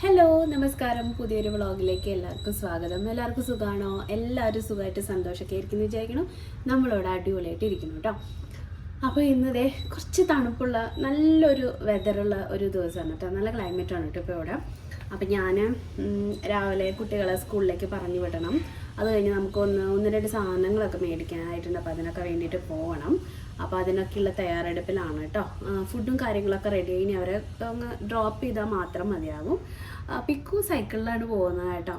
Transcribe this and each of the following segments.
Hello നമസ്കാരം. പുതിയൊരു വ്ളോഗിലേക്ക് എല്ലാവർക്കും സ്വാഗതം. എല്ലാവർക്കും സുഖമാണോ? എല്ലാവരും സുഖമായിട്ട് സന്തോഷമൊക്കെ ആയിരിക്കുന്നു വിചാരിക്കണം. നമ്മളോട് അടിപൊളിയായിട്ട് ഇരിക്കുന്നു കേട്ടോ. അപ്പോൾ ഇന്നതേ കുറച്ച് തണുപ്പുള്ള നല്ലൊരു വെതറുള്ള ഒരു ദിവസമാണ് കേട്ടോ. നല്ല ക്ലൈമറ്റാണ് കേട്ടോ ഇപ്പോൾ ഇവിടെ. അപ്പം ഞാൻ രാവിലെ കുട്ടികളെ സ്കൂളിലേക്ക് പറഞ്ഞു വിടണം. അത് കഴിഞ്ഞ് നമുക്ക് ഒന്ന് രണ്ട് സാധനങ്ങളൊക്കെ മേടിക്കാനായിട്ടുണ്ട്. അപ്പോൾ അതിനൊക്കെ വേണ്ടിയിട്ട് പോകണം. അപ്പോൾ അതിനൊക്കെയുള്ള തയ്യാറെടുപ്പിലാണ് കേട്ടോ. ഫുഡും കാര്യങ്ങളൊക്കെ റെഡി ആയി. അവരെ ഒന്ന് ഡ്രോപ്പ് ചെയ്താൽ മാത്രം മതിയാകും. പിക്കു സൈക്കിളിലാണ് പോകുന്നത് കേട്ടോ.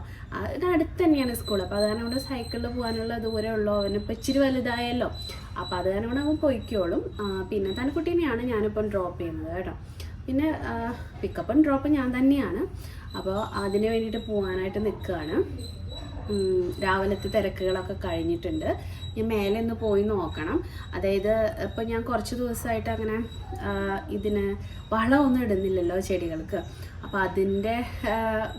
ഇത് അടുത്ത് തന്നെയാണ് സ്കൂൾ. അപ്പോൾ അത് കാരണം കൊണ്ട് സൈക്കിളിൽ പോകാനുള്ള ദൂരമേ ഉള്ളൂ. അവനിപ്പോൾ ഇച്ചിരി വലുതായല്ലോ. അപ്പോൾ അത് കാരണം കൊണ്ട് അവൻ പൊയ്ക്കോളും. പിന്നെ തനിക്കുട്ടീനെയാണ് ഞാനിപ്പം ഡ്രോപ്പ് ചെയ്യുന്നത് കേട്ടോ. പിന്നെ പിക്കപ്പും ഡ്രോപ്പും ഞാൻ തന്നെയാണ്. അപ്പോൾ അതിന് വേണ്ടിയിട്ട് പോകാനായിട്ട് നിൽക്കുകയാണ്. രാവിലത്തെ തിരക്കുകളൊക്കെ കഴിഞ്ഞിട്ടുണ്ട്. ഞാൻ മേലെ ഒന്ന് പോയി നോക്കണം. അതായത് ഇപ്പം ഞാൻ കുറച്ച് ദിവസമായിട്ട് അങ്ങനെ ഇതിന് വളമൊന്നും ഇടുന്നില്ലല്ലോ ചെടികൾക്ക്. അപ്പോൾ അതിൻ്റെ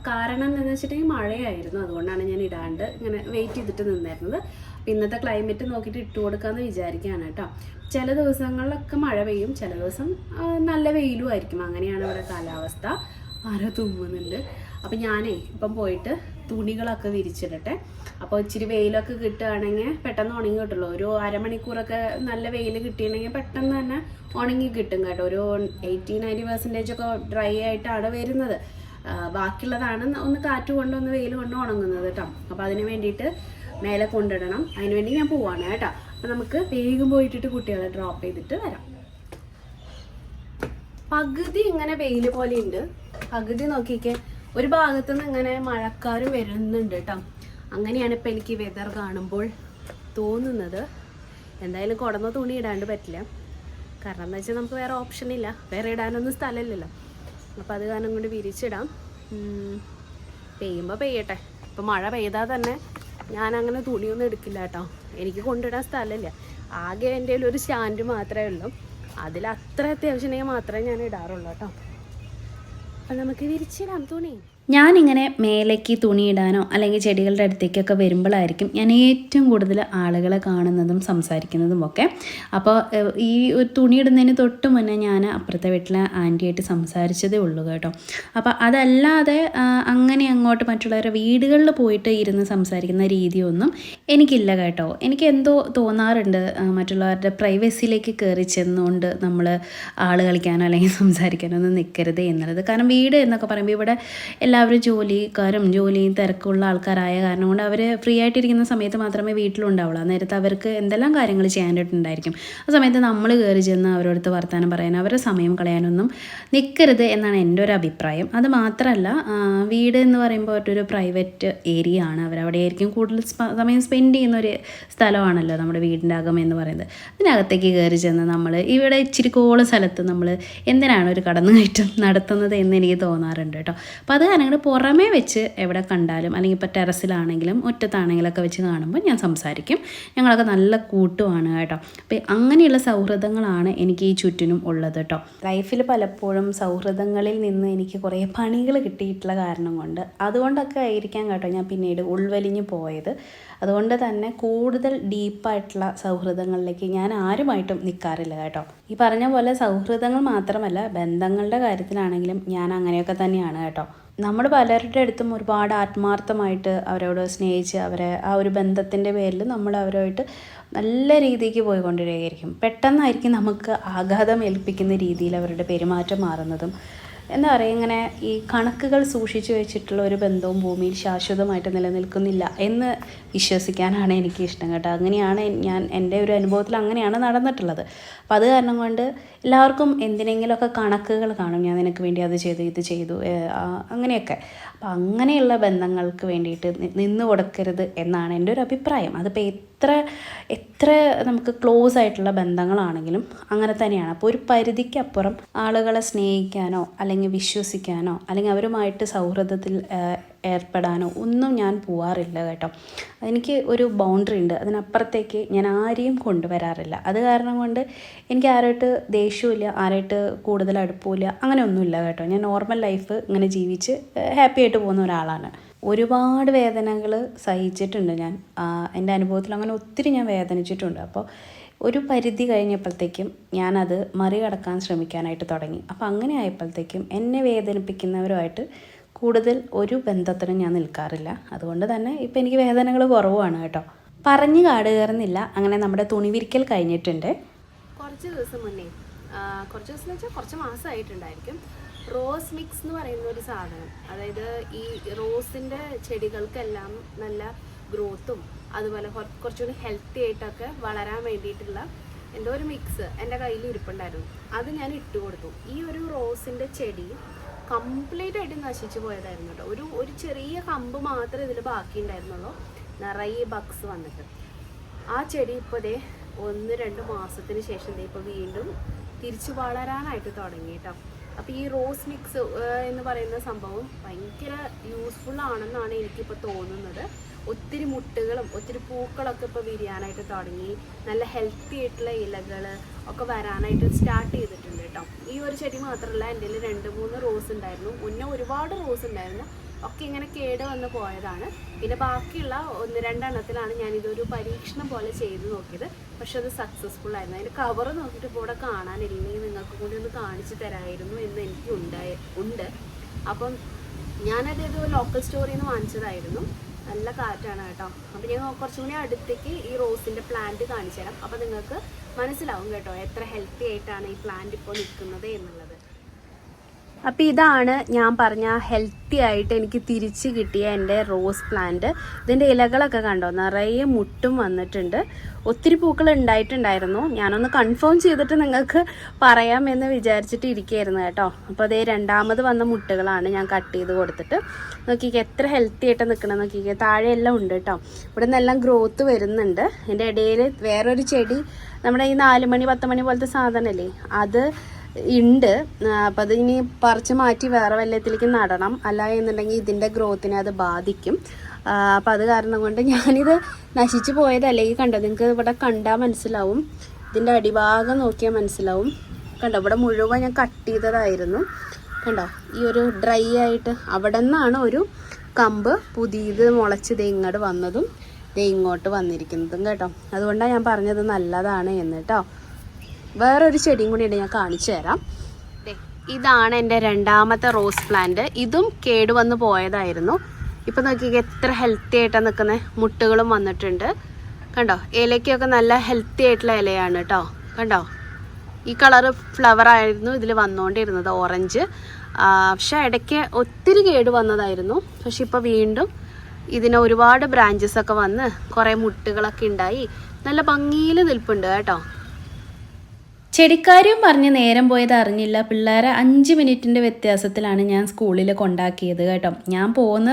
കാരണം എന്താണെന്ന് വെച്ചിട്ടുണ്ടെങ്കിൽ മഴയായിരുന്നു. അതുകൊണ്ടാണ് ഞാൻ ഇടാണ്ട് ഇങ്ങനെ വെയിറ്റ് ചെയ്തിട്ട് നിന്നായിരുന്നത്. അപ്പോൾ ഇന്നത്തെ ക്ലൈമറ്റ് നോക്കിയിട്ട് ഇട്ട് കൊടുക്കാമെന്ന് വിചാരിക്കുകയാണ് കേട്ടോ. ചില ദിവസങ്ങളിലൊക്കെ മഴ പെയ്യും, ചില ദിവസം നല്ല വെയിലും ആയിരിക്കും. അങ്ങനെയാണ് ഇവിടെ കാലാവസ്ഥ. ആരോ തുമ്മുന്നുണ്ട്. അപ്പം ഞാനേ ഇപ്പം പോയിട്ട് തുണികളൊക്കെ വിരിച്ചിടട്ടെ. അപ്പോൾ ഇച്ചിരി വെയിലൊക്കെ കിട്ടുകയാണെങ്കിൽ പെട്ടെന്ന് ഉണങ്ങി കിട്ടുള്ളൂ. ഒരു അരമണിക്കൂറൊക്കെ നല്ല വെയിൽ കിട്ടിയിട്ടുണ്ടെങ്കിൽ പെട്ടെന്ന് തന്നെ ഉണങ്ങി കിട്ടും കേട്ടോ. ഒരു 80-90% ഒക്കെ ഡ്രൈ ആയിട്ടാണ് വരുന്നത്. ബാക്കിയുള്ളതാണ് ഒന്ന് കാറ്റ് കൊണ്ട് ഒന്ന് വെയിൽ കൊണ്ട് ഉണങ്ങുന്നത് കേട്ടോ. അപ്പോൾ അതിന് വേണ്ടിയിട്ട് മേലെ കൊണ്ടിടണം. അതിന് വേണ്ടി ഞാൻ പോവാണ് കേട്ടോ. അപ്പോൾ നമുക്ക് വേഗം പോയിട്ടിട്ട് കുട്ടികളെ ഡ്രോപ്പ് ചെയ്തിട്ട് വരാം. പകുതി ഇങ്ങനെ വെയിൽ പോലെ ഉണ്ട്, പകുതി നോക്കിക്കേ ഒരു ഭാഗത്തുനിന്ന് ഇങ്ങനെ മഴക്കാരും വരുന്നുണ്ട് കേട്ടോ. അങ്ങനെയാണ് ഇപ്പം എനിക്ക് വെതർ കാണുമ്പോൾ തോന്നുന്നത്. എന്തായാലും കുടന്ന തുണി ഇടാണ്ട് പറ്റില്ല. കാരണം എന്താ വെച്ചാൽ നമുക്ക് വേറെ ഓപ്ഷൻ ഇല്ല, വേറെ ഇടാനൊന്നും സ്ഥലമില്ലല്ലോ. അപ്പോൾ അത് കാരണം കൊണ്ട് വിരിച്ചിടാം. പെയ്യുമ്പോൾ പെയ്യട്ടെ. ഇപ്പം മഴ പെയ്താൽ തന്നെ ഞാൻ അങ്ങനെ തുണിയൊന്നും എടുക്കില്ല കേട്ടോ. എനിക്ക് കൊണ്ടിടാൻ സ്ഥലമില്ല. ആകെ എൻ്റെ ഒരു സ്റ്റാൻഡ് മാത്രമേ ഉള്ളൂ. അതിൽ അത്ര അത്യാവശ്യമെങ്കിൽ മാത്രമേ ഞാൻ ഇടാറുള്ളൂ കേട്ടോ. അപ്പം നമുക്ക് വിരിച്ചിടാം തുണി. ഞാനിങ്ങനെ മേലേക്ക് തുണി ഇടാനോ അല്ലെങ്കിൽ ചെടികളുടെ അടുത്തേക്കൊക്കെ വരുമ്പോഴായിരിക്കും ഞാൻ ഏറ്റവും കൂടുതൽ ആളുകളെ കാണുന്നതും സംസാരിക്കുന്നതും ഒക്കെ. അപ്പോൾ ഈ ഒരു തുണി ഇടുന്നതിന് തൊട്ട് മുന്നേ ഞാൻ അപ്പുറത്തെ വീട്ടിലെ ആൻറ്റിയായിട്ട് സംസാരിച്ചതേ ഉള്ളൂ കേട്ടോ. അപ്പോൾ അതല്ലാതെ അങ്ങനെ അങ്ങോട്ട് മറ്റുള്ളവരുടെ വീടുകളിൽ പോയിട്ട് ഇരുന്ന് സംസാരിക്കുന്ന രീതിയൊന്നും എനിക്കില്ല കേട്ടോ. എനിക്ക് എന്തോ തോന്നാറുണ്ട് മറ്റുള്ളവരുടെ പ്രൈവസിയിലേക്ക് കയറി ചെന്നുകൊണ്ട് നമ്മൾ ആൾ കളിക്കാനോ അല്ലെങ്കിൽ സംസാരിക്കാനോ ഒന്നും നിൽക്കരുത് എന്നുള്ളത്. കാരണം വീട് എന്നൊക്കെ പറയുമ്പോൾ ഇവിടെ എല്ലാവരും ജോലിയും തിരക്കുള്ള ആൾക്കാരായ കാരണം കൊണ്ട് അവർ ഫ്രീ ആയിട്ടിരിക്കുന്ന സമയത്ത് മാത്രമേ വീട്ടിലുണ്ടാവുള്ളൂ. നേരത്തെ അവർക്ക് എന്തെല്ലാം കാര്യങ്ങൾ ചെയ്യാനായിട്ടുണ്ടായിരിക്കും. ആ സമയത്ത് നമ്മൾ കയറി ചെന്ന് അവരോടത്ത് വർത്തമാനം പറയാനോ അവരുടെ സമയം കളയാനൊന്നും നിൽക്കരുത് എന്നാണ് എൻ്റെ ഒരു അഭിപ്രായം. അത് മാത്രമല്ല, വീട് എന്ന് പറയുമ്പോൾ ഒരു പ്രൈവറ്റ് ഏരിയ ആണ്. അവരവിടെ ആയിരിക്കും കൂടുതൽ സമയം സ്പെൻഡ് ചെയ്യുന്ന ഒരു സ്ഥലമാണല്ലോ നമ്മുടെ വീടിൻ്റെ അകം എന്ന് പറയുന്നത്. അതിനകത്തേക്ക് കയറി ചെന്ന് നമ്മൾ ഇവിടെ ഇച്ചിരി കോള സ്ഥലത്ത് നമ്മൾ എന്തിനാണ് ഒരു കടന്നുകയറ്റം നടത്തുന്നത് എന്ന് എനിക്ക് തോന്നാറുണ്ട് കേട്ടോ. അപ്പോൾ അത് കാരണം പുറമേ വെച്ച് എവിടെ കണ്ടാലും അല്ലെങ്കിൽ ഇപ്പോൾ ടെറസിലാണെങ്കിലും മുറ്റത്താണെങ്കിലൊക്കെ വെച്ച് കാണുമ്പോൾ ഞാൻ സംസാരിക്കും. ഞങ്ങളൊക്കെ നല്ല കൂട്ടുമാണ് കേട്ടോ. അപ്പോൾ അങ്ങനെയുള്ള സൗഹൃദങ്ങളാണ് എനിക്ക് ഈ ചുറ്റിനും ഉള്ളത് കേട്ടോ. ലൈഫിൽ പലപ്പോഴും സൗഹൃദങ്ങളിൽ നിന്ന് എനിക്ക് കുറേ പണികൾ കിട്ടിയിട്ടുള്ള കാരണം കൊണ്ട് അതുകൊണ്ടൊക്കെ ആയിരിക്കാം കേട്ടോ ഞാൻ പിന്നീട് ഉൾവലിഞ്ഞു പോയത്. അതുകൊണ്ട് തന്നെ കൂടുതൽ ഡീപ്പായിട്ടുള്ള സൗഹൃദങ്ങളിലേക്ക് ഞാൻ ആരുമായിട്ടും നിൽക്കാറില്ല കേട്ടോ. ഈ പറഞ്ഞ പോലെ സൗഹൃദങ്ങൾ മാത്രമല്ല, ബന്ധങ്ങളുടെ കാര്യത്തിലാണെങ്കിലും ഞാൻ അങ്ങനെയൊക്കെ തന്നെയാണ് കേട്ടോ. നമ്മൾ പലരുടെ അടുത്തും ഒരുപാട് ആത്മാർത്ഥമായിട്ട് അവരോട് സ്നേഹിച്ച് അവരെ ആ ഒരു ബന്ധത്തിൻ്റെ പേരിൽ നമ്മൾ അവരുമായിട്ട് നല്ല രീതിക്ക് പോയിക്കൊണ്ടിരിക്കുകയായിരിക്കും. പെട്ടെന്നായിരിക്കും നമുക്ക് ആഘാതം ഏൽപ്പിക്കുന്ന രീതിയിൽ അവരുടെ പെരുമാറ്റം മാറുന്നതും. എന്താ പറയുക, ഇങ്ങനെ ഈ കണക്കുകൾ സൂക്ഷിച്ചു വെച്ചിട്ടുള്ള ഒരു ബന്ധവും ഭൂമിയിൽ ശാശ്വതമായിട്ട് നിലനിൽക്കുന്നില്ല എന്ന് വിശ്വസിക്കാനാണ് എനിക്ക് ഇഷ്ടം കേട്ടോ. അങ്ങനെയാണ് ഞാൻ എൻ്റെ ഒരു അനുഭവത്തിൽ അങ്ങനെയാണ് നടന്നിട്ടുള്ളത്. അപ്പം അത് കാരണം കൊണ്ട് എല്ലാവർക്കും എന്തിനെങ്കിലുമൊക്കെ കണക്കുകൾ കാണും. ഞാൻ നിനക്ക് വേണ്ടി അത് ചെയ്തു ഇത് ചെയ്തു അങ്ങനെയൊക്കെ. അപ്പം അങ്ങനെയുള്ള ബന്ധങ്ങൾക്ക് വേണ്ടിയിട്ട് നിന്ന് കൊടുക്കരുത് എന്നാണ് എൻ്റെ ഒരു അഭിപ്രായം. അതിപ്പോൾ എത്ര നമുക്ക് ക്ലോസ് ആയിട്ടുള്ള ബന്ധങ്ങളാണെങ്കിലും അങ്ങനെ തന്നെയാണ്. അപ്പോൾ ഒരു പരിധിക്കപ്പുറം ആളുകളെ സ്നേഹിക്കാനോ അല്ലെങ്കിൽ വിശ്വസിക്കാനോ അല്ലെങ്കിൽ അവരുമായിട്ട് സൗഹൃദത്തിൽ ഏർപ്പെടാനോ ഒന്നും ഞാൻ പോവാറില്ല കേട്ടോ. എനിക്ക് ഒരു ബൗണ്ടറി ഉണ്ട്, അതിനപ്പുറത്തേക്ക് ഞാൻ ആരെയും കൊണ്ടുവരാറില്ല. അത് കാരണം കൊണ്ട് എനിക്ക് ആരായിട്ട് ദേഷ്യമില്ല, ആരായിട്ട് കൂടുതൽ അടുപ്പമില്ല, അങ്ങനെ ഒന്നുമില്ല കേട്ടോ. ഞാൻ നോർമൽ ലൈഫ് ഇങ്ങനെ ജീവിച്ച് ഹാപ്പി ആയിട്ട് പോകുന്ന ഒരാളാണ്. ഒരുപാട് വേദനകൾ സഹിച്ചിട്ടുണ്ട് ഞാൻ. എൻ്റെ അനുഭവത്തിൽ അങ്ങനെ ഒത്തിരി ഞാൻ വേദനിച്ചിട്ടുണ്ട്. അപ്പോൾ ഒരു പരിധി കഴിഞ്ഞപ്പോഴത്തേക്കും ഞാനത് മറികടക്കാൻ ശ്രമിക്കാനായിട്ട് തുടങ്ങി. അപ്പോൾ അങ്ങനെ ആയപ്പോഴത്തേക്കും എന്നെ വേദനിപ്പിക്കുന്നവരുമായിട്ട് കൂടുതൽ ഒരു ബന്ധത്തിനും ഞാൻ നിൽക്കാറില്ല. അതുകൊണ്ട് തന്നെ ഇപ്പം എനിക്ക് വേദനകൾ കുറവാണ് കേട്ടോ. പറഞ്ഞ് കാട് കയറുന്നില്ല. അങ്ങനെ നമ്മുടെ തുണി വിരിക്കൽ കഴിഞ്ഞിട്ടുണ്ട്. കുറച്ച് ദിവസം മുന്നേ, കുറച്ച് ദിവസം എന്ന് വെച്ചാൽ കുറച്ച് മാസമായിട്ടുണ്ടായിരിക്കും, റോസ് മിക്സ് എന്ന് പറയുന്ന ഒരു സാധനം, അതായത് ഈ റോസിൻ്റെ ചെടികൾക്കെല്ലാം നല്ല ഗ്രോത്തും അതുപോലെ കുറച്ചുകൂടി ഹെൽത്തി ആയിട്ടൊക്കെ വളരാൻ വേണ്ടിയിട്ടുള്ള എന്തോ ഒരു മിക്സ് എൻ്റെ കയ്യിൽ ഇരിപ്പുണ്ടായിരുന്നു. അത് ഞാൻ ഇട്ട് കൊടുത്തു. ഈ ഒരു റോസിൻ്റെ ചെടി കംപ്ലീറ്റ് ആയിട്ട് നശിച്ചു പോയതായിരുന്നു കേട്ടോ. ഒരു ചെറിയ കമ്പ് മാത്രമേ ഇതിൽ ബാക്കി ഉണ്ടായിരുന്നുള്ളൂ, നിറയെ ബഗ്സ് വന്നിട്ട്. ആ ചെടി ഇപ്പോൾ ദേ 1-2 മാസത്തിന് ശേഷം ദേ ഇപ്പോൾ വീണ്ടും തിരിച്ചു വളരാനായിട്ട് തുടങ്ങി കേട്ടോ. അപ്പോൾ ഈ റോസ് മിക്സ് എന്ന് പറയുന്ന സംഭവം ഭയങ്കര യൂസ്ഫുൾ ആണെന്നാണ് എനിക്കിപ്പോൾ തോന്നുന്നത്. ഒത്തിരി മുട്ടുകളും ഒത്തിരി പൂക്കളൊക്കെ ഇപ്പോൾ വിരിയാനായിട്ട് തുടങ്ങി. നല്ല ഹെൽത്തി ആയിട്ടുള്ള ഇലകൾ ഒക്കെ വരാനായിട്ട് സ്റ്റാർട്ട് ചെയ്തിട്ടുണ്ട് കേട്ടോ. ഈ ഒരു ചെടി മാത്രമല്ല, എൻ്റെ കയ്യിൽ 2-3 റോസ് ഉണ്ടായിരുന്നു. മുന്നേ ഒരുപാട് റോസ് ഉണ്ടായിരുന്നു, ഒക്കെ ഇങ്ങനെ കേട് വന്ന് പോയതാണ്. പിന്നെ ബാക്കിയുള്ള 1-2 എണ്ണത്തിലാണ് ഞാനിതൊരു പരീക്ഷണം പോലെ ചെയ്ത് നോക്കിയത്. പക്ഷെ അത് സക്സസ്ഫുൾ ആയിരുന്നു. അതിൻ്റെ കവർ നോക്കിയിട്ട് ഇപ്പോൾ ഇവിടെ കാണാനില്ലെങ്കിൽ നിങ്ങൾക്ക് കൂടി ഒന്ന് കാണിച്ചു തരാമായിരുന്നു എന്ന് എനിക്ക് ഉണ്ട്. അപ്പം ഞാനത് ലോക്കൽ സ്റ്റോറിൽ നിന്ന് വാങ്ങിച്ചതായിരുന്നു. നല്ല കാറ്റാണ് കേട്ടോ. അപ്പം ഞാൻ കുറച്ചും കൂടി അടുത്തേക്ക് ഈ റോസിൻ്റെ പ്ലാന്റ് കാണിച്ചു തരാം. അപ്പം നിങ്ങൾക്ക് മനസ്സിലാവും കേട്ടോ എത്ര ഹെൽത്തി ആയിട്ടാണ് ഈ പ്ലാന്റ് ഇപ്പോൾ നിൽക്കുന്നത് എന്നുള്ളത്. അപ്പോൾ ഇതാണ് ഞാൻ പറഞ്ഞ ഹെൽത്തി ആയിട്ട് എനിക്ക് തിരിച്ച് കിട്ടിയ എൻ്റെ റോസ് പ്ലാന്റ്. ഇതിൻ്റെ ഇലകളൊക്കെ കണ്ടോ, നിറയെ മുട്ടും വന്നിട്ടുണ്ട്. ഒത്തിരി പൂക്കൾ ഉണ്ടായിട്ടുണ്ടായിരുന്നു. ഞാനൊന്ന് കൺഫേം ചെയ്തിട്ട് നിങ്ങൾക്ക് പറയാമെന്ന് വിചാരിച്ചിട്ട് ഇരിക്കുകയായിരുന്നു കേട്ടോ. അപ്പോൾ അതേ രണ്ടാമത് വന്ന മുട്ടുകളാണ് ഞാൻ കട്ട് ചെയ്ത് കൊടുത്തിട്ട്. നോക്കിക്കേ എത്ര ഹെൽത്തി ആയിട്ട് നിൽക്കണം. നോക്കിക്കേ താഴെയെല്ലാം ഉണ്ട് കേട്ടോ. ഇവിടെ നിന്നെല്ലാം ഗ്രോത്ത് വരുന്നുണ്ട്. എൻ്റെ ഇടയിൽ വേറൊരു ചെടി, നമ്മുടെ ഈ 4 മണി 10 മണി പോലത്തെ സാധനമല്ലേ, അത് ഉണ്ട്. അപ്പം അത് ഇനി പറിച്ച് മാറ്റി വേറെ വല്ലത്തിലേക്ക് നടണം, അല്ല എന്നുണ്ടെങ്കിൽ ഇതിൻ്റെ ഗ്രോത്തിനെ അത് ബാധിക്കും. അപ്പം അത് കാരണം കൊണ്ട് ഞാനിത് നശിച്ചു പോയതല്ലേ. ഈ കണ്ടോ, നിങ്ങൾക്ക് ഇവിടെ കണ്ടാൽ മനസ്സിലാവും. ഇതിൻ്റെ അടിഭാഗം നോക്കിയാൽ മനസ്സിലാവും. കണ്ടോ, ഇവിടെ മുഴുവൻ ഞാൻ കട്ട് ചെയ്തതായിരുന്നു. കണ്ടോ, ഈ ഒരു ഡ്രൈ ആയിട്ട് അവിടെ നിന്നാണ് ഒരു കമ്പ് പുതിയത് മുളച്ച് ഇങ്ങോട്ട് വന്നതും ഇങ്ങോട്ട് വന്നിരിക്കുന്നതും കേട്ടോ. അതുകൊണ്ടാണ് ഞാൻ പറഞ്ഞത് നല്ലതാണ് എന്ന് കേട്ടോ. വേറൊരു ചെടിയും കൂടി ഉണ്ട്, ഞാൻ കാണിച്ചു തരാം. ഇതാണ് എൻ്റെ രണ്ടാമത്തെ റോസ് പ്ലാന്റ്. ഇതും കേടുവന്ന് പോയതായിരുന്നു. ഇപ്പം നോക്കിക്കേ എത്ര ഹെൽത്തി ആയിട്ടാണ് നിൽക്കുന്നത്. മുട്ടുകളും വന്നിട്ടുണ്ട് കണ്ടോ. ഇലയ്ക്കൊക്കെ നല്ല ഹെൽത്തി ആയിട്ടുള്ള ഇലയാണ് കേട്ടോ. കണ്ടോ, ഈ കളറ് ഫ്ലവർ ആയിരുന്നു ഇതിൽ വന്നുകൊണ്ടിരുന്നത്, ഓറഞ്ച്. പക്ഷെ ഇടയ്ക്ക് ഒത്തിരി കേട് വന്നതായിരുന്നു. പക്ഷെ ഇപ്പോൾ വീണ്ടും ഇതിന് ഒരുപാട് ബ്രാഞ്ചസ് ഒക്കെ വന്ന് കുറേ മുട്ടുകളൊക്കെ ഉണ്ടായി നല്ല ഭംഗിയിൽ നിൽപ്പുണ്ട് കേട്ടോ. ചെടിക്കാരും പറഞ്ഞ് നേരം പോയത് അറിഞ്ഞില്ല. പിള്ളേരെ 5 മിനിറ്റിൻ്റെ വ്യത്യാസത്തിലാണ് ഞാൻ സ്കൂളിൽ കൊണ്ടാക്കിയത് കേട്ടോ. ഞാൻ പോകുന്ന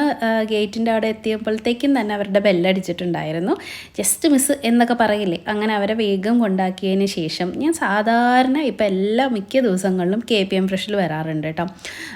ഗേറ്റിൻ്റെ അവിടെ എത്തിയപ്പോഴത്തേക്കും തന്നെ അവരുടെ ബെല്ലടിച്ചിട്ടുണ്ടായിരുന്നു. ജസ്റ്റ് മിസ് എന്നൊക്കെ പറയില്ലേ, അങ്ങനെ അവരെ വേഗം കൊണ്ടാക്കിയതിന് ശേഷം ഞാൻ സാധാരണ ഇപ്പം മിക്ക ദിവസങ്ങളിലും KPM ഫ്രഷിൽ വരാറുണ്ട് കേട്ടോ.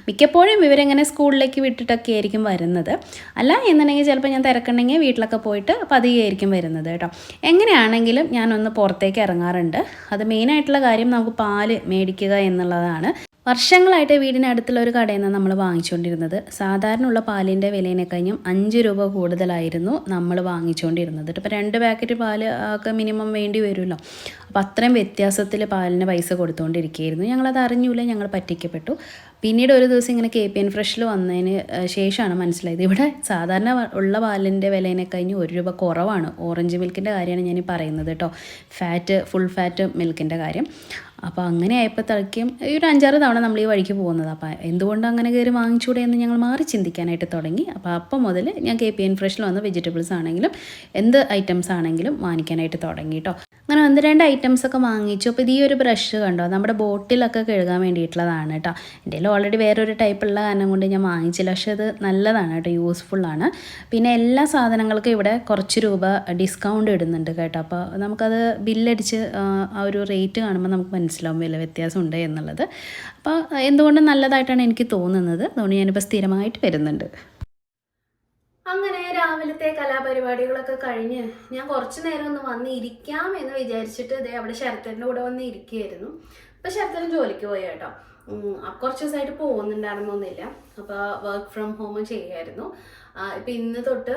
മിക്കപ്പോഴും ഇവരെങ്ങനെ സ്കൂളിലേക്ക് വിട്ടിട്ടൊക്കെ ആയിരിക്കും വരുന്നത്. അല്ല എന്നുണ്ടെങ്കിൽ ചിലപ്പോൾ ഞാൻ തിരക്കുണ്ടെങ്കിൽ വീട്ടിലൊക്കെ പോയിട്ട് പതിയെ ആയിരിക്കും വരുന്നത് കേട്ടോ. എങ്ങനെയാണെങ്കിലും ഞാനൊന്ന് പുറത്തേക്ക് ഇറങ്ങാറുണ്ട്. അത് മെയിനായിട്ടുള്ള കാര്യം നമുക്ക് പാല് മേടിക്കുക എന്നുള്ളതാണ്. വർഷങ്ങളായിട്ട് വീടിനടുത്തുള്ള ഒരു കടയിൽ നിന്ന് നമ്മൾ വാങ്ങിച്ചുകൊണ്ടിരുന്നത്. സാധാരണ ഉള്ള പാലിൻ്റെ വിലേനെ കഴിഞ്ഞും 5 രൂപ കൂടുതലായിരുന്നു നമ്മൾ വാങ്ങിച്ചുകൊണ്ടിരുന്നത്. ഇപ്പോൾ 2 പാക്കറ്റ് പാല് ഒക്കെ മിനിമം വേണ്ടി വരുമല്ലോ. അപ്പോൾ അത്രയും വ്യത്യാസത്തിൽ പാലിന് പൈസ കൊടുത്തുകൊണ്ടിരിക്കുകയായിരുന്നു. ഞങ്ങളത് അറിഞ്ഞില്ല, ഞങ്ങൾ പറ്റിക്കപ്പെട്ടു. പിന്നീട് ഒരു ദിവസം ഇങ്ങനെ KPN ഫ്രഷിൽ വന്നതിന് ശേഷമാണ് മനസ്സിലായത് ഇവിടെ സാധാരണ ഉള്ള പാലിൻ്റെ വിലേനെ കഴിഞ്ഞ് 1 രൂപ കുറവാണ്. ഓറഞ്ച് മിൽക്കിൻ്റെ കാര്യമാണ് ഞാൻ പറയുന്നത് കേട്ടോ, ഫുൾ ഫാറ്റ് മിൽക്കിൻ്റെ കാര്യം. അപ്പോൾ അങ്ങനെ ആയപ്പോഴത്തേക്കും ഒരു 5-6 തവണ നമ്മൾ ഈ വഴിക്ക് പോകുന്നത്. അപ്പോൾ എന്തുകൊണ്ട് അങ്ങനെ കയറി വാങ്ങിച്ചൂടെ എന്ന് ഞങ്ങൾ മാറി ചിന്തിക്കാനായിട്ട് തുടങ്ങി. അപ്പോൾ അപ്പം മുതൽ ഞാൻ KPN ഫ്രഷിൽ വന്ന് വെജിറ്റബിൾസ് ആണെങ്കിലും എന്ത് ഐറ്റംസ് ആണെങ്കിലും വാങ്ങിക്കാനായിട്ട് തുടങ്ങി കേട്ടോ. അങ്ങനെ 1-2 ഐറ്റംസ് ഒക്കെ വാങ്ങിച്ചു. അപ്പോൾ ഈ ഒരു ബ്രഷ് കണ്ടോ, നമ്മുടെ ബോട്ടിലൊക്കെ കഴുകാൻ വേണ്ടിയിട്ടുള്ളതാണ് കേട്ടോ. എൻ്റെ കയ്യിൽ ഓൾറെഡി വേറൊരു ടൈപ്പുള്ള കാരണം കൊണ്ട് ഞാൻ വാങ്ങിച്ചില്ല. പക്ഷേ അത് നല്ലതാണ് കേട്ടോ, യൂസ്ഫുള്ളാണ്. പിന്നെ എല്ലാ സാധനങ്ങൾക്കും ഇവിടെ കുറച്ച് രൂപ ഡിസ്കൗണ്ട് ഇടുന്നുണ്ട് കേട്ടോ. അപ്പോൾ നമുക്കത് ബില്ലടിച്ച് ആ ഒരു റേറ്റ് കാണുമ്പോൾ നമുക്ക് മനസ്സിലാവും വില വ്യത്യാസം ഉണ്ട് എന്നുള്ളത്. അപ്പോൾ എന്തുകൊണ്ടും നല്ലതായിട്ടാണ് എനിക്ക് തോന്നുന്നത്. അതുകൊണ്ട് ഞാനിപ്പോൾ സ്ഥിരമായിട്ട് വരുന്നുണ്ട്. അങ്ങനെ രാവിലത്തെ കലാപരിപാടികളൊക്കെ കഴിഞ്ഞ് ഞാൻ കുറച്ച് നേരം ഒന്ന് വന്ന് ഇരിക്കാം എന്ന് വിചാരിച്ചിട്ട് ഇതേ അവിടെ ശരത്തൻ്റെ കൂടെ വന്ന് ഇരിക്കുകയായിരുന്നു. അപ്പോൾ ശരത്തൻ ജോലിക്ക് പോയി കേട്ടോ. കുറച്ച് ദിവസമായിട്ട് പോകുന്നുണ്ടായിരുന്നൊന്നുമില്ല. അപ്പോൾ വർക്ക് ഫ്രം ഹോം ചെയ്യായിരുന്നു. ഇപ്പം ഇന്ന് തൊട്ട്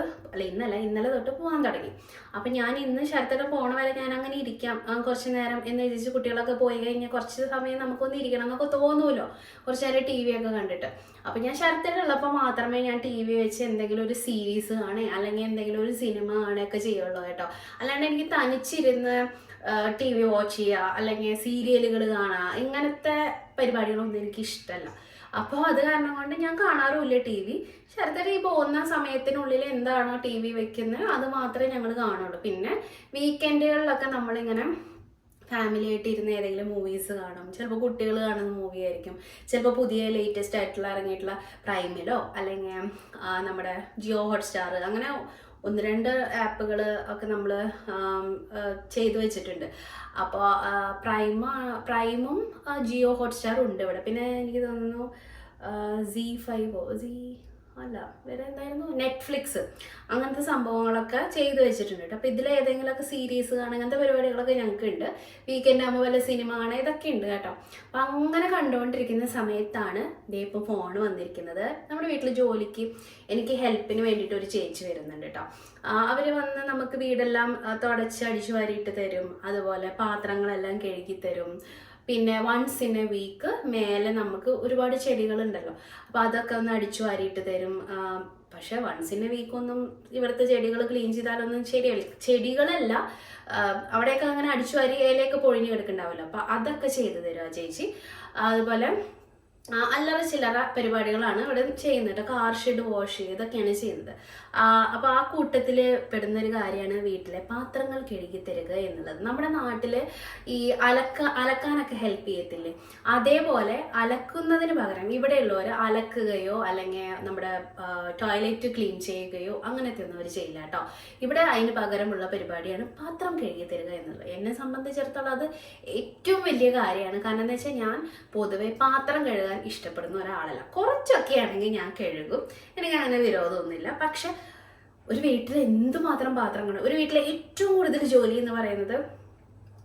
ഇന്നലെ തൊട്ട് പോകാൻ തുടങ്ങി. അപ്പം ഞാൻ ഇന്ന് ശരത്തേടെ പോണ വരെ ഞാൻ അങ്ങനെ ഇരിക്കാം കുറച്ച് നേരം എന്ന് വിചാരിച്ച്, കുട്ടികളൊക്കെ പോയി കഴിഞ്ഞാൽ കുറച്ച് സമയം നമുക്കൊന്ന് ഇരിക്കണം എന്നൊക്കെ തോന്നുമല്ലോ, കുറച്ച് നേരം TV ഒക്കെ കണ്ടിട്ട്. അപ്പം ഞാൻ ശരത്തേടെ ഉള്ളപ്പോൾ മാത്രമേ ഞാൻ TV വെച്ച് എന്തെങ്കിലും ഒരു സീരീസ് കാണുക അല്ലെങ്കിൽ എന്തെങ്കിലും ഒരു സിനിമ കാണുകയൊക്കെ ചെയ്യുള്ളൂ കേട്ടോ. അല്ലാണ്ട് എനിക്ക് തനിച്ചിരുന്ന് TV വാച്ച് ചെയ്യുക അല്ലെങ്കിൽ സീരിയലുകൾ കാണുക ഇങ്ങനത്തെ പരിപാടികളൊന്നും എനിക്ക് ഇഷ്ടമല്ല. അപ്പോൾ അത് കാരണം കൊണ്ട് ഞാൻ കാണാറുമില്ല TV. ശരത്തേടെ ഈ പോകുന്ന സമയത്തിനുള്ളിൽ എന്താണോ TV വെക്കുന്നത് അത് മാത്രമേ ഞങ്ങൾ കാണുള്ളൂ. പിന്നെ വീക്കെൻഡുകളിലൊക്കെ നമ്മളിങ്ങനെ ഫാമിലി ആയിട്ട് ഇരുന്ന് ഏതെങ്കിലും മൂവീസ് കാണും. ചിലപ്പോൾ കുട്ടികൾ കാണുന്ന മൂവി ആയിരിക്കും, ചിലപ്പോൾ പുതിയ ലേറ്റസ്റ്റ് ആയിട്ടുള്ള ഇറങ്ങിയിട്ടുള്ള പ്രൈമിലോ അല്ലെങ്കിൽ നമ്മുടെ ജിയോ ഹോട്ട്സ്റ്റാർ, അങ്ങനെ 1-2 ആപ്പുകൾ ഒക്കെ നമ്മൾ ചെയ്തു വെച്ചിട്ടുണ്ട്. അപ്പോൾ പ്രൈമും ജിയോ ഹോട്ട്സ്റ്റാറും ഉണ്ട് ഇവിടെ. പിന്നെ എനിക്ക് തോന്നുന്നു വേറെ എന്തായിരുന്നു, നെറ്റ്ഫ്ലിക്സ്, അങ്ങനത്തെ സംഭവങ്ങളൊക്കെ ചെയ്തു വെച്ചിട്ടുണ്ട് കേട്ടോ. അപ്പോൾ ഇതിലേതെങ്കിലുമൊക്കെ സീരീസ് കാണുക അങ്ങനത്തെ പരിപാടികളൊക്കെ ഞങ്ങൾക്ക് ഉണ്ട്. വീക്കെൻഡ് ആകുമ്പോൾ വല്ല സിനിമ കാണുക ഇതൊക്കെ ഉണ്ട് കേട്ടോ. അപ്പം അങ്ങനെ കണ്ടുകൊണ്ടിരിക്കുന്ന സമയത്താണ് ഇപ്പോൾ ഫോൺ വന്നിരിക്കുന്നത്. നമ്മുടെ വീട്ടിൽ ജോലിക്ക് എനിക്ക് ഹെൽപ്പിന് വേണ്ടിയിട്ട് ഒരു ചേച്ചി വരുന്നുണ്ട് കേട്ടോ. അവർ വന്ന് നമുക്ക് വീടെല്ലാം തുടച്ച് അടിച്ചു വാരിയിട്ട് തരും, അതുപോലെ പാത്രങ്ങളെല്ലാം കഴുകി തരും. പിന്നെ വൺസ് ഇൻ എ വീക്ക് മേലെ നമുക്ക് ഒരുപാട് ചെടികളുണ്ടല്ലോ, അപ്പോൾ അതൊക്കെ ഒന്ന് അടിച്ചു വാരിയിട്ട് തരും. പക്ഷെ വൺസ് ഇൻ എ വീക്കൊന്നും ഇവിടുത്തെ ചെടികൾ ക്ലീൻ ചെയ്താലൊന്നും ശരിയല്ല. ചെടികളല്ല, അവിടെയൊക്കെ അങ്ങനെ അടിച്ചു വാരി ഇലയൊക്കെ പൊഴിഞ്ഞു കിടക്കുന്നുണ്ടാവുമല്ലോ, അപ്പോൾ അതൊക്കെ ചെയ്തു തരും ആ ചേച്ചി. അതുപോലെ അല്ലറ ചില്ലറ പരിപാടികളാണ് ഇവിടെ ചെയ്യുന്നത്. കാർ ഷെഡ് വാഷ് ചെയ്യുക ഇതൊക്കെയാണ് ചെയ്യുന്നത്. അപ്പോൾ ആ കൂട്ടത്തിൽ പെടുന്നൊരു കാര്യമാണ് വീട്ടിലെ പാത്രങ്ങൾ കഴുകി തരിക എന്നുള്ളത്. നമ്മുടെ നാട്ടിൽ ഈ അലക്കാനൊക്കെ ഹെൽപ്പ് ചെയ്യത്തില്ലേ, അതേപോലെ അലക്കുന്നതിന് പകരം ഇവിടെയുള്ളവർ അലക്കുകയോ അല്ലെങ്കിൽ നമ്മുടെ ടോയ്ലറ്റ് ക്ലീൻ ചെയ്യുകയോ അങ്ങനത്തെ ഒന്നും അവർ ചെയ്യില്ല കേട്ടോ. ഇവിടെ അതിന് പകരമുള്ള പരിപാടിയാണ് പാത്രം കഴുകി തരിക എന്നുള്ളത്. എന്നെ സംബന്ധിച്ചിടത്തോളം അത് ഏറ്റവും വലിയ കാര്യമാണ്. കാരണം എന്താ വെച്ചാൽ ഞാൻ പൊതുവെ പാത്രം കഴുകാൻ ഇഷ്ടപ്പെടുന്ന ഒരാളല്ല. കുറച്ചൊക്കെ ആണെങ്കിൽ ഞാൻ കഴുകും, എനിക്ക് അങ്ങനെ വിരോധമൊന്നുമില്ല. പക്ഷെ ഒരു വീട്ടിൽ എന്തുമാത്രം പാത്രങ്ങൾ, ഒരു വീട്ടിലെ ഏറ്റവും കൂടുതൽ ജോലി എന്ന് പറയുന്നത്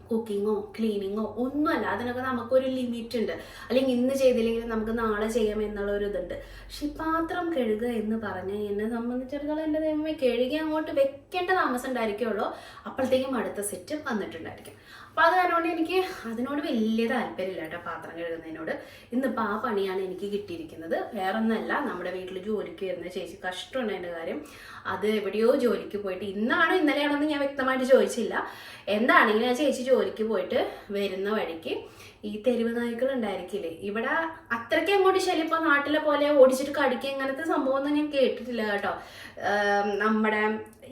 കുക്കിങ്ങോ ക്ലീനിങ്ങോ ഒന്നുമല്ല. അതിനൊക്കെ നമുക്കൊരു ലിമിറ്റ് ഉണ്ട്. അല്ലെങ്കിൽ ഇന്ന് ചെയ്തില്ലെങ്കിൽ നമുക്ക് നാളെ ചെയ്യാം എന്നുള്ളൊരു ഇതുണ്ട്. പക്ഷെ ഈ പാത്രം കഴുകുക എന്ന് പറഞ്ഞാൽ എന്നെ സംബന്ധിച്ചിടത്തോളം എൻ്റെ ദൈവമേ, കഴുകി അങ്ങോട്ട് വെക്കേണ്ട താമസം ഉണ്ടായിരിക്കുള്ളൂ, അപ്പോഴത്തേക്കും അടുത്ത സെറ്റ് വന്നിട്ടുണ്ടായിരിക്കും. അപ്പോൾ അത് കാരണം എനിക്ക് അതിനോട് വലിയ താല്പര്യമില്ല കേട്ടോ, പാത്രം കഴുകുന്നതിനോട്. ഇന്നിപ്പോൾ ആ പണിയാണ് എനിക്ക് കിട്ടിയിരിക്കുന്നത്. വേറൊന്നല്ല, നമ്മുടെ വീട്ടിൽ ജോലിക്ക് വരുന്ന ചേച്ചി കഷ്ടമുണ്ട് അതിൻ്റെ കാര്യം. അത് എവിടെയോ ജോലിക്ക് പോയിട്ട്, ഇന്നലെയാണെന്ന് ഞാൻ വ്യക്തമായിട്ട് ചോദിച്ചില്ല. എന്താണെങ്കിലും ആ ചേച്ചി ജോലിക്ക് പോയിട്ട് വരുന്ന വഴിക്ക് ഈ തെരുവ് നായ്ക്കൾ ഉണ്ടായിരിക്കില്ലേ, ഇവിടെ അത്രയ്ക്ക് അങ്ങോട്ട് ശല്യം ഇപ്പോൾ നാട്ടിലെ പോലെ ഓടിച്ചിട്ട് കടിക്കുക ഇങ്ങനത്തെ സംഭവമൊന്നും ഞാൻ കേട്ടിട്ടില്ല കേട്ടോ നമ്മുടെ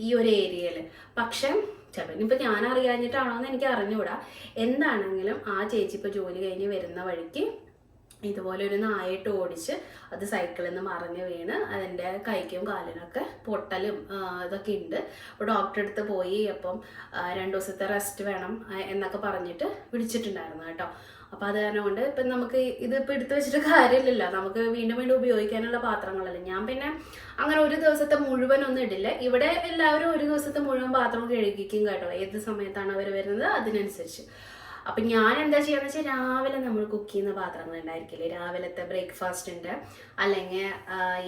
ഈ ഒരു ഏരിയയിൽ. പക്ഷെ ചിലപ്പോൾ ഇനിയിപ്പോൾ ഞാൻ അറിയാഞ്ഞിട്ടാണോ എന്ന് എനിക്ക് അറിഞ്ഞുകൂടാ. എന്താണെങ്കിലും ആ ചേച്ചി ഇപ്പോൾ ജോലി കഴിഞ്ഞ് വരുന്ന വഴിക്ക് ഇതുപോലെ ഒരു നായിട്ട് ഓടിച്ച് അത് സൈക്കിളിൽ നിന്ന് മറിഞ്ഞ് വീണ് അതിൻ്റെ കൈക്കും കാലിനൊക്കെ പൊട്ടലും ഇതൊക്കെ ഉണ്ട്. അപ്പോൾ ഡോക്ടറെ അടുത്ത് പോയി. അപ്പം 2 ദിവസത്തെ റെസ്റ്റ് വേണം എന്നൊക്കെ പറഞ്ഞിട്ട് വിളിച്ചിട്ടുണ്ടായിരുന്നു കേട്ടോ. അപ്പോൾ അത് കാരണം കൊണ്ട് ഇപ്പം നമുക്ക് ഇതിപ്പോൾ എടുത്തു വെച്ചിട്ട് കാര്യമില്ലല്ലോ, നമുക്ക് വീണ്ടും വീണ്ടും ഉപയോഗിക്കാനുള്ള പാത്രങ്ങളല്ലേ. ഞാൻ പിന്നെ അങ്ങനെ ഒരു ദിവസത്തെ മുഴുവനൊന്നും ഇടില്ല. ഇവിടെ എല്ലാവരും ഒരു ദിവസത്തെ മുഴുവൻ പാത്രം കഴുകിക്കും കേട്ടോ, ഏത് സമയത്താണ് അവർ വരുന്നത് അതിനനുസരിച്ച്. അപ്പം ഞാൻ എന്താ ചെയ്യാന്ന് വെച്ചാൽ, രാവിലെ നമ്മൾ കുക്ക് ചെയ്യുന്ന പാത്രങ്ങൾ ഉണ്ടായിരിക്കില്ലേ, രാവിലത്തെ ബ്രേക്ക്ഫാസ്റ്റിൻ്റെ അല്ലെങ്കിൽ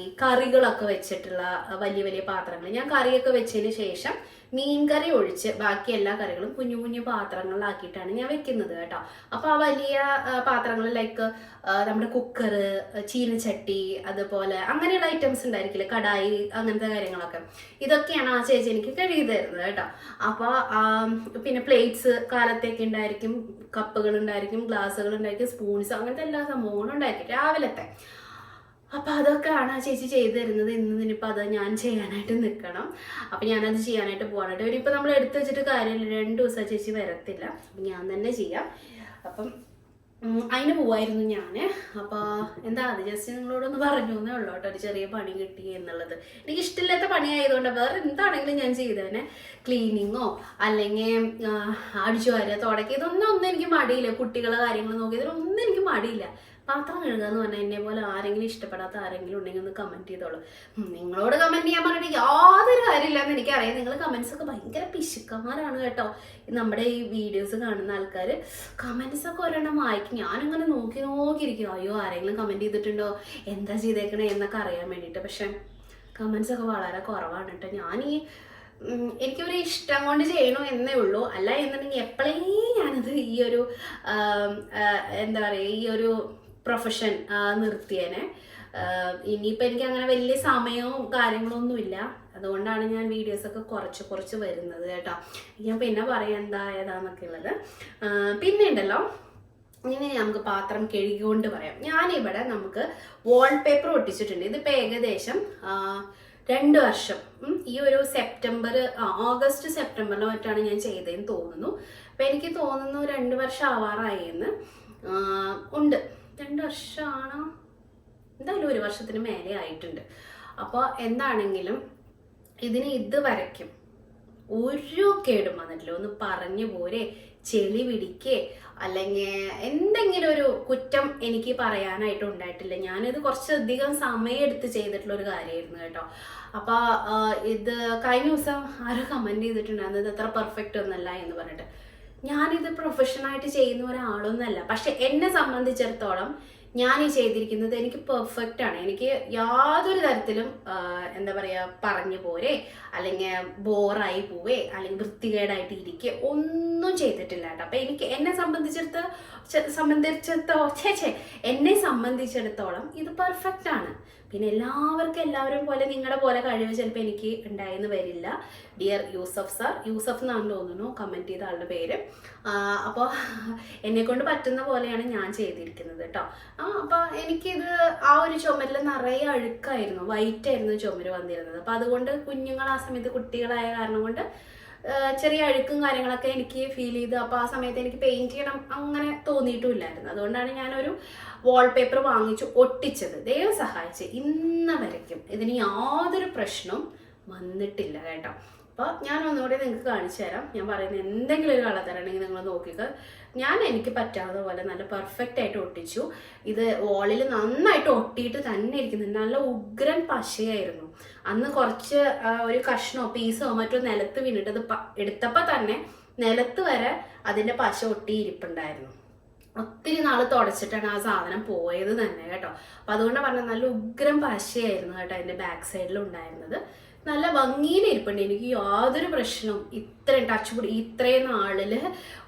ഈ കറികളൊക്കെ വെച്ചിട്ടുള്ള വലിയ വലിയ പാത്രങ്ങൾ, ഞാൻ കറിയൊക്കെ വെച്ചതിന് ശേഷം മീൻകറി ഒഴിച്ച് ബാക്കി എല്ലാ കറികളും കുഞ്ഞു കുഞ്ഞു പാത്രങ്ങളിലാക്കിയിട്ടാണ് ഞാൻ വെക്കുന്നത് കേട്ടോ. അപ്പോൾ ആ വലിയ പാത്രങ്ങൾ ലൈക്ക് നമ്മുടെ കുക്കറ്, ചീനച്ചട്ടി, അതുപോലെ അങ്ങനെയുള്ള ഐറ്റംസ് ഉണ്ടായിരിക്കില്ലേ, കടായി, അങ്ങനത്തെ കാര്യങ്ങളൊക്കെ, ഇതൊക്കെയാണ് ആ ചേച്ചി എനിക്ക് കഴുകി തരുന്നത് കേട്ടോ. അപ്പോൾ പിന്നെ പ്ലേറ്റ്സ് കാലത്തേക്ക് ഉണ്ടായിരിക്കും, കപ്പുകൾ ഉണ്ടായിരിക്കും, ഗ്ലാസ്സുകൾ ഉണ്ടായിരിക്കും, സ്പൂൺസ്, അങ്ങനത്തെ എല്ലാ സംഭവങ്ങളും ഉണ്ടായിരിക്കും രാവിലത്തെ. അപ്പം അതൊക്കെയാണ് ആ ചേച്ചി ചെയ്തു തരുന്നത്. ഇന്നിപ്പോൾ അത് ഞാൻ ചെയ്യാനായിട്ട് നിൽക്കണം. അപ്പം ഞാനത് ചെയ്യാനായിട്ട് പോകാനായിട്ട് വരും. ഇപ്പം നമ്മൾ എടുത്തു വെച്ചിട്ട് കാര്യമില്ല, 2 ദിവസം ആ ചേച്ചി വരത്തില്ല, അപ്പം ഞാൻ തന്നെ ചെയ്യാം. അപ്പം അതിന് പോവായിരുന്നു ഞാൻ. അപ്പോൾ എന്താ, അത് ജസ്റ്റ് നിങ്ങളോടൊന്ന് പറഞ്ഞു എന്നേ ഉള്ളൂ കേട്ടോ, ഒരു ചെറിയ പണി കിട്ടി എന്നുള്ളത്. എനിക്ക് ഇഷ്ടമില്ലാത്ത പണി ആയതുകൊണ്ട് വേറെ എന്താണെങ്കിലും ഞാൻ ചെയ്തേനെ. ക്ലീനിങ്ങോ അല്ലെങ്കിൽ അടിച്ചു വാരുക, തുടക്കുക, ഇതൊന്നും എനിക്ക് മടിയില്ല. കുട്ടികളെ കാര്യങ്ങൾ നോക്കിയതിലൊന്നും എനിക്ക് മടിയില്ല. പാത്രം കഴുകുക എന്ന് പറഞ്ഞാൽ എന്നെ പോലെ ആരെങ്കിലും ഇഷ്ടപ്പെടാത്ത ആരെങ്കിലും ഉണ്ടെങ്കിൽ ഒന്ന് കമൻറ്റ് ചെയ്തോളൂ. നിങ്ങളോട് കമൻറ്റ് ചെയ്യാൻ പറഞ്ഞിട്ട് യാതൊരു കാര്യമില്ലെന്ന് എനിക്കറിയാം. നിങ്ങൾ കമൻസ് ഒക്കെ ഭയങ്കര പിശുക്കന്മാരാണ് കേട്ടോ. നമ്മുടെ ഈ വീഡിയോസ് കാണുന്ന ആൾക്കാർ കമൻസ് ഒക്കെ ഒരെണ്ണം വായിക്കും. ഞാനങ്ങനെ നോക്കിയിരിക്കും, അയ്യോ ആരെങ്കിലും കമൻറ്റ് ചെയ്തിട്ടുണ്ടോ, എന്താ ചെയ്തേക്കണേ എന്നൊക്കെ അറിയാൻ വേണ്ടിയിട്ട്. പക്ഷെ കമൻസ് ഒക്കെ വളരെ കുറവാണ് കേട്ടോ. എനിക്കൊരു ഇഷ്ടം കൊണ്ട് ചെയ്യണോ എന്നേ ഉള്ളൂ. അല്ല എന്നുണ്ടെങ്കിൽ എപ്പോഴേ ഞാനത് ഈ ഒരു എന്താ പറയുക, ഈ ഒരു പ്രൊഫഷൻ നിർത്തിയേനെ. ഇനിയിപ്പോൾ എനിക്ക് അങ്ങനെ വലിയ സമയവും കാര്യങ്ങളൊന്നുമില്ല. അതുകൊണ്ടാണ് ഞാൻ വീഡിയോസൊക്കെ കുറച്ച് വരുന്നത് കേട്ടോ. ഞാൻ പിന്നെ പറയാം എന്താ ഏതാന്നൊക്കെ ഉള്ളത്. പിന്നെ ഉണ്ടല്ലോ, ഇനി നമുക്ക് പാത്രം കഴുകിക്കൊണ്ട് പറയാം. ഞാനിവിടെ നമുക്ക് വാൾപേപ്പർ ഒട്ടിച്ചിട്ടുണ്ട്. ഇതിപ്പോൾ ഏകദേശം 2 വർഷം, ഈ ഒരു ഓഗസ്റ്റ് സെപ്റ്റംബറിലോ മറ്റാണ് ഞാൻ ചെയ്തതെന്ന് തോന്നുന്നു. അപ്പം എനിക്ക് തോന്നുന്നു 2 വർഷം ആവാറായെന്ന് ഉണ്ട്. 2 വർഷമാണോ, എന്തായാലും 1 വർഷത്തിന് മേലെ ആയിട്ടുണ്ട്. അപ്പോൾ എന്താണെങ്കിലും ഇതിന് ഇതുവരയ്ക്കും ഒരു കേടും വന്നിട്ടില്ല. ഒന്ന് പറഞ്ഞു പോരെ, ചെളി പിടിക്കേ അല്ലെങ്കിൽ എന്തെങ്കിലും ഒരു കുറ്റം എനിക്ക് പറയാനായിട്ട് ഉണ്ടായിട്ടില്ല. ഞാനിത് കുറച്ചധികം സമയം എടുത്ത് ചെയ്തിട്ടുള്ള ഒരു കാര്യമായിരുന്നു കേട്ടോ. അപ്പോൾ ഇത് കഴിഞ്ഞ ദിവസം ആരോ കമൻറ്റ് ചെയ്തിട്ടുണ്ടായിരുന്നു ഇത് അത്ര പെർഫെക്റ്റ് ഒന്നല്ല എന്ന് പറഞ്ഞിട്ട്. ഞാനിത് പ്രൊഫഷണലായിട്ട് ചെയ്യുന്ന ഒരാളൊന്നുമല്ല. പക്ഷെ എന്നെ സംബന്ധിച്ചിടത്തോളം ഞാൻ ഈ ചെയ്തിരിക്കുന്നത് എനിക്ക് പെർഫെക്റ്റ് ആണ്. എനിക്ക് യാതൊരു തരത്തിലും എന്താ പറയുക പറഞ്ഞു പോരെ അല്ലെങ്കിൽ ബോറായി പോവേ അല്ലെങ്കിൽ വൃത്തികേടായിട്ട് ഇരിക്കുക ഒന്നും ചെയ്തിട്ടില്ല കേട്ടോ. അപ്പം എന്നെ സംബന്ധിച്ചിടത്തോളം ഇത് പെർഫെക്റ്റ് ആണ്. പിന്നെ എല്ലാവരും പോലെ നിങ്ങളുടെ പോലെ കഴിവ് ചിലപ്പോൾ എനിക്ക് ഉണ്ടായെന്ന് വരില്ല. ഡിയർ യൂസഫ് സാർ, യൂസഫ് എന്നാണ് തോന്നുന്നു കമൻറ്റ് ചെയ്ത ആളുടെ പേര്. അപ്പോൾ എന്നെക്കൊണ്ട് പറ്റുന്ന പോലെയാണ് ഞാൻ ചെയ്തിരിക്കുന്നത് കേട്ടോ. അപ്പോൾ എനിക്കിത് ആ ഒരു ചുമരിൽ നിറയെ അഴുക്കായിരുന്നു, വൈറ്റ് ആയിരുന്നു ചുമര് വന്നിരുന്നത്. അപ്പോൾ അതുകൊണ്ട് കുഞ്ഞുങ്ങൾ ആ സമയത്ത് കുട്ടികളായ കാരണം കൊണ്ട് ചെറിയ അഴുക്കും കാര്യങ്ങളൊക്കെ എനിക്ക് ഫീൽ ചെയ്ത്. അപ്പോൾ ആ സമയത്ത് എനിക്ക് പെയിൻറ്റ് ചെയ്യണം അങ്ങനെ തോന്നിയിട്ടുമില്ലായിരുന്നു. അതുകൊണ്ടാണ് ഞാനൊരു വാൾപേപ്പർ വാങ്ങിച്ചു ഒട്ടിച്ചത്. ദൈവം സഹായിച്ച് ഇന്ന വരയ്ക്കും ഇതിന് യാതൊരു പ്രശ്നവും വന്നിട്ടില്ല കേട്ടോ. അപ്പോൾ ഞാൻ ഒന്നുകൂടി നിങ്ങൾക്ക് കാണിച്ചു തരാം. ഞാൻ പറയുന്നത് എന്തെങ്കിലും ഒരു കളർ തരണമെങ്കിൽ നിങ്ങൾ നോക്കിക്കോ. എനിക്ക് പറ്റാവുന്ന പോലെ നല്ല പെർഫെക്റ്റ് ആയിട്ട് ഒട്ടിച്ചു. ഇത് വാളിൽ നന്നായിട്ട് ഒട്ടിയിട്ട് തന്നെ ഇരിക്കുന്നുണ്ട്. നല്ല ഉഗ്രൻ പശയായിരുന്നു. അന്ന് കുറച്ച് ഒരു കഷ്ണോ പീസോ മറ്റോ നിലത്ത് വീണിട്ട് അത് എടുത്തപ്പോൾ തന്നെ നിലത്ത് വരെ അതിൻ്റെ പശ ഒട്ടിയിരിപ്പുണ്ടായിരുന്നു. ഒത്തിരി നാൾ തുടച്ചിട്ടാണ് ആ സാധനം പോയത് തന്നെ കേട്ടോ. അപ്പം അതുകൊണ്ട് പറഞ്ഞാൽ നല്ല ഉഗ്രം പശയായിരുന്നു കേട്ടോ അതിൻ്റെ ബാക്ക് സൈഡിൽ ഉണ്ടായിരുന്നത്. നല്ല ഭംഗിയിലിരിപ്പുണ്ട്. എനിക്ക് യാതൊരു പ്രശ്നവും ഇത്രയും നാളിൽ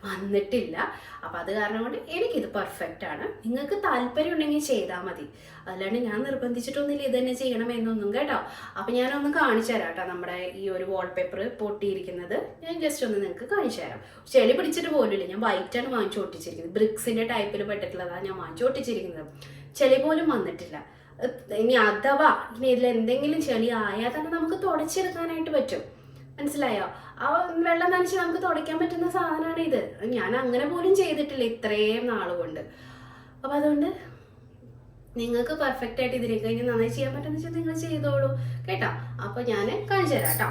വന്നിട്ടില്ല. അപ്പം അത് കാരണം കൊണ്ട് എനിക്കിത് പെർഫെക്റ്റ് ആണ്. നിങ്ങൾക്ക് താല്പര്യം ഉണ്ടെങ്കിൽ ചെയ്താൽ മതി. അല്ലാണ്ട് ഞാൻ നിർബന്ധിച്ചിട്ടൊന്നുമില്ല ഇത് തന്നെ ചെയ്യണമെന്നൊന്നും കേട്ടോ. അപ്പം ഞാനൊന്ന് കാണിച്ചു തരാം കേട്ടോ. നമ്മുടെ ഈ ഒരു വാൾപേപ്പർ പൊട്ടിയിരിക്കുന്നത് ഞാൻ ജസ്റ്റ് ഒന്ന് നിങ്ങൾക്ക് കാണിച്ചു തരാം. ചെളി പിടിച്ചിട്ട് പോലുമില്ല. ഞാൻ വൈറ്റാണ് വാങ്ങിച്ചു ഒട്ടിച്ചിരിക്കുന്നത്. ബ്രിക്സിൻ്റെ ടൈപ്പിൽ പെട്ടിട്ടുള്ളതാണ് ഞാൻ വാങ്ങിച്ചു ഒട്ടിച്ചിരിക്കുന്നത്. ചെളി പോലും വന്നിട്ടില്ല. ഇനി അഥവാ ഇനി ഇതിൽ എന്തെങ്കിലും ചെളി ആയാൽ തന്നെ നമുക്ക് തുടച്ചെടുക്കാനായിട്ട് പറ്റും. മനസ്സിലായോ? ആ വെള്ളം നനച്ച് നമുക്ക് തുടയ്ക്കാൻ പറ്റുന്ന സാധനമാണ് ഇത്. ഞാൻ അങ്ങനെ പോലും ചെയ്തിട്ടില്ല ഇത്രയും നാളുകൊണ്ട്. അപ്പം അതുകൊണ്ട് നിങ്ങൾക്ക് പെർഫെക്റ്റ് ആയിട്ട് ഇതിനെ കഴിഞ്ഞ് നന്നായി ചെയ്യാൻ പറ്റുന്ന വെച്ചാൽ നിങ്ങൾ ചെയ്തോളൂ കേട്ടോ. അപ്പോൾ ഞാൻ കാണിച്ചു തരാം കേട്ടോ.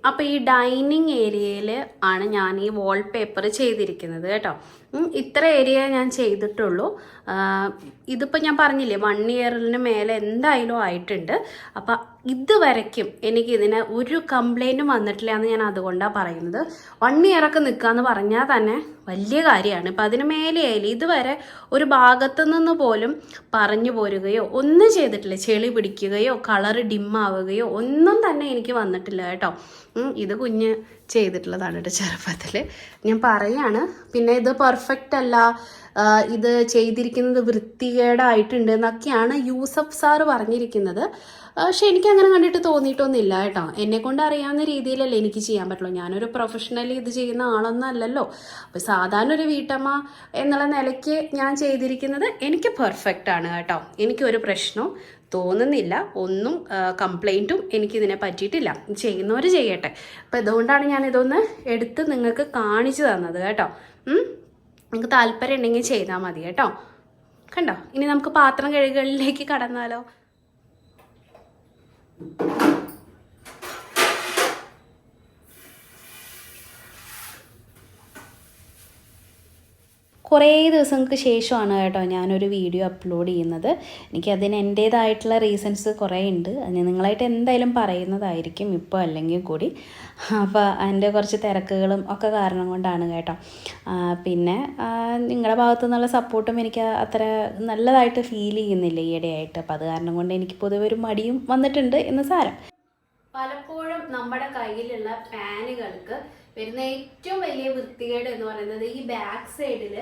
അപ്പോൾ ഈ ഡൈനിങ് ഏരിയയിൽ ആണ് ഞാൻ ഈ വാൾപേപ്പർ ചെയ്തിരിക്കുന്നത് കേട്ടോ. ഇത്ര ഏരിയ ഞാൻ ചെയ്തിട്ടുള്ളൂ. ഇതിപ്പോൾ ഞാൻ പറഞ്ഞില്ലേ 1 ഇയറിന് മേലെ എന്തായാലും ആയിട്ടുണ്ട്. അപ്പം ഇതുവരയ്ക്കും എനിക്കിതിന് ഒരു കംപ്ലൈൻറ്റും വന്നിട്ടില്ല എന്ന് ഞാൻ അതുകൊണ്ടാണ് പറയുന്നത്. 1 ഇയറൊക്കെ നിൽക്കുകയെന്ന് പറഞ്ഞാൽ തന്നെ വലിയ കാര്യമാണ്. ഇപ്പം അതിന് മേലെയായാലും ഇതുവരെ ഒരു ഭാഗത്തു നിന്ന് പോലും പറഞ്ഞു പോരുകയോ ഒന്നും ചെയ്തിട്ടില്ല. ചെളി പിടിക്കുകയോ കളറ് ഡിമ്മാവുകയോ ഒന്നും തന്നെ എനിക്ക് വന്നിട്ടില്ല കേട്ടോ. ഇത് കുഞ്ഞ് ചെയ്തിട്ടുള്ളതാണ് കേട്ടോ ചെറുപ്പത്തിൽ. ഞാൻ പറയാണ്. പിന്നെ ഇത് പെർഫെക്റ്റ് അല്ല, ഇത് ചെയ്തിരിക്കുന്നത് വൃത്തികേടായിട്ടുണ്ട് എന്നൊക്കെയാണ് യൂസഫ് സാറ് പറഞ്ഞിരിക്കുന്നത്. പക്ഷെ എനിക്ക് അങ്ങനെ കണ്ടിട്ട് തോന്നിയിട്ടൊന്നുമില്ല കേട്ടോ. എന്നെക്കൊണ്ട് അറിയാവുന്ന രീതിയിലല്ലേ എനിക്ക് ചെയ്യാൻ പറ്റുള്ളൂ. ഞാനൊരു പ്രൊഫഷണലി ഇത് ചെയ്യുന്ന ആളൊന്നും അല്ലല്ലോ. അപ്പോൾ സാധാരണ ഒരു വീട്ടമ്മ എന്നുള്ള നിലയ്ക്ക് ഞാൻ ചെയ്തിരിക്കുന്നത് എനിക്ക് പെർഫെക്റ്റ് ആണ് കേട്ടോ. എനിക്കൊരു പ്രശ്നവും തോന്നുന്നില്ല. ഒന്നും കംപ്ലൈൻറ്റും എനിക്കിതിനെ പറ്റിയിട്ടില്ല. ചെയ്യുന്നവർ ചെയ്യട്ടെ. അപ്പോൾ ഇതുകൊണ്ടാണ് ഞാനിതൊന്ന് എടുത്ത് നിങ്ങൾക്ക് കാണിച്ചു തന്നത് കേട്ടോ. നിങ്ങൾക്ക് താല്പര്യം ഉണ്ടെങ്കിൽ ചെയ്താൽ മതി കേട്ടോ. കണ്ടോ? ഇനി നമുക്ക് പാത്രം കഴുകലിലേക്ക് കടന്നാലോ. കുറേ ദിവസങ്ങൾക്ക് ശേഷമാണ് കേട്ടോ ഞാനൊരു വീഡിയോ അപ്ലോഡ് ചെയ്യുന്നത്. എനിക്കതിന് എൻ്റേതായിട്ടുള്ള റീസൺസ് കുറേ ഉണ്ട്. അത് ഞാൻ നിങ്ങളായിട്ട് എന്തായാലും പറയുന്നതായിരിക്കും ഇപ്പോൾ അല്ലെങ്കിൽ കൂടി. അപ്പോൾ അതിൻ്റെ കുറച്ച് തിരക്കുകളും ഒക്കെ കാരണം കൊണ്ടാണ് കേട്ടോ. പിന്നെ നിങ്ങളുടെ ഭാഗത്തു നിന്നുള്ള സപ്പോർട്ടും എനിക്ക് അത്ര നല്ലതായിട്ട് ഫീൽ ചെയ്യുന്നില്ല ഈയിടെയായിട്ട്. അപ്പോൾ അത് കാരണം കൊണ്ട് എനിക്ക് പൊതുവെ ഒരു മടിയും വന്നിട്ടുണ്ട് എന്ന് സാരം. പലപ്പോഴും നമ്മുടെ കയ്യിലുള്ള പാനുകൾക്ക് വരുന്ന ഏറ്റവും വലിയ വൃത്തികേട് എന്ന് പറയുന്നത് ഈ ബാക്ക് സൈഡിൽ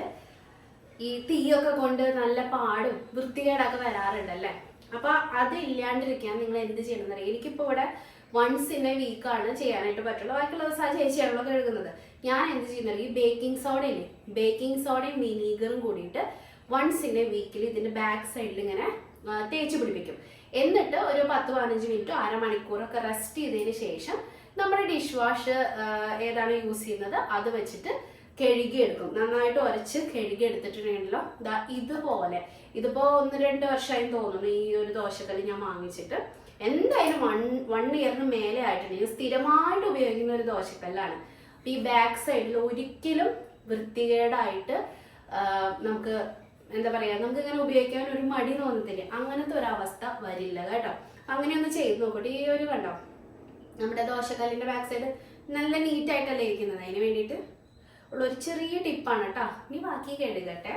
ഈ തീയൊക്കെ കൊണ്ട് നല്ല പാടും വൃത്തികേടൊക്കെ വരാറുണ്ടല്ലേ. അപ്പോൾ അത് ഇല്ലാണ്ടിരിക്കാൻ നിങ്ങൾ എന്ത് ചെയ്യണമെന്ന് അറിയാം. എനിക്കിപ്പോൾ ഇവിടെ വൺസ് ഇൻ എ വീക്കാണ് ചെയ്യാനായിട്ട് പറ്റുള്ളൂ. ബാക്കിയുള്ള ദിവസം ആ ചേച്ചിയാണല്ലോ കഴുകുന്നത്. ഞാൻ എന്ത് ചെയ്യുന്നത്, ഈ ബേക്കിംഗ് സോഡ ഇല്ലേ, ബേക്കിംഗ് സോഡയും വിനീഗറും കൂടിയിട്ട് വൺസ് ഇൻ എ വീക്കിൽ ഇതിൻ്റെ ബാക്ക് സൈഡിൽ ഇങ്ങനെ തേച്ച് പിടിപ്പിക്കും. എന്നിട്ട് ഒരു 10-15 മിനിറ്റോ അരമണിക്കൂറൊക്കെ റെസ്റ്റ് ചെയ്തതിന് ശേഷം നമ്മുടെ ഡിഷ് വാഷ് ഏതാണ് യൂസ് ചെയ്യുന്നത് അത് വെച്ചിട്ട് കഴുകിയെടുക്കും. നന്നായിട്ട് ഉരച്ച് കഴുകി എടുത്തിട്ടുണ്ടെങ്കിലോ ഇതുപോലെ, ഇതിപ്പോൾ 1-2 വർഷമായി തോന്നുന്നു ഈ ഒരു ദോശക്കല്ല് ഞാൻ വാങ്ങിച്ചിട്ട്. എന്തായാലും വൺ ഇയറിന് മേലെ ആയിട്ടുണ്ടെങ്കിൽ സ്ഥിരമായിട്ട് ഉപയോഗിക്കുന്ന ഒരു ദോശക്കല്ലാണ്. അപ്പം ഈ ബാക്ക് സൈഡിൽ ഒരിക്കലും വൃത്തികേടായിട്ട് നമുക്ക് എന്താ പറയുക, നമുക്ക് ഇങ്ങനെ ഉപയോഗിക്കാൻ ഒരു മടി തോന്നത്തില്ല. അങ്ങനത്തെ ഒരവസ്ഥ വരില്ല കേട്ടോ. അങ്ങനെയൊന്ന് ചെയ്ത് നോക്കട്ടെ. ഈ ഒരു കണ്ടോ, നമ്മുടെ ദോശക്കല്ലിൻ്റെ ബാക്ക് സൈഡ് നല്ല നീറ്റായിട്ടല്ലേ ഇരിക്കുന്നത്. അതിന് വേണ്ടിയിട്ട് ഉള്ളൊരു ചെറിയ ടിപ്പാണ് കേട്ടോ. ഇനി ബാക്കി കഴുകട്ടെ.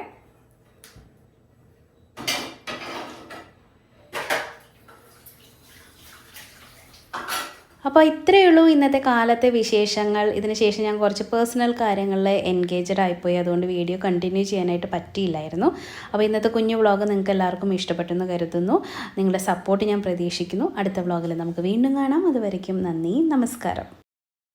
അപ്പോൾ ഇത്രയേ ഉള്ളൂ ഇന്നത്തെ കാലത്തെ വിശേഷങ്ങൾ. ഇതിന് ശേഷം ഞാൻ കുറച്ച് പേഴ്സണൽ കാര്യങ്ങളിൽ എൻഗേജ്ഡ് ആയിപ്പോയി. അതുകൊണ്ട് വീഡിയോ കണ്ടിന്യൂ ചെയ്യാനായിട്ട് പറ്റിയില്ലായിരുന്നു. അപ്പോൾ ഇന്നത്തെ കുഞ്ഞു വ്ളോഗ് നിങ്ങൾക്ക് എല്ലാവർക്കും ഇഷ്ടപ്പെട്ടെന്ന് കരുതുന്നു. നിങ്ങളുടെ സപ്പോർട്ട് ഞാൻ പ്രതീക്ഷിക്കുന്നു. അടുത്ത വ്ളോഗിൽ നമുക്ക് വീണ്ടും കാണാം. അതുവരയ്ക്കും നന്ദി, നമസ്കാരം.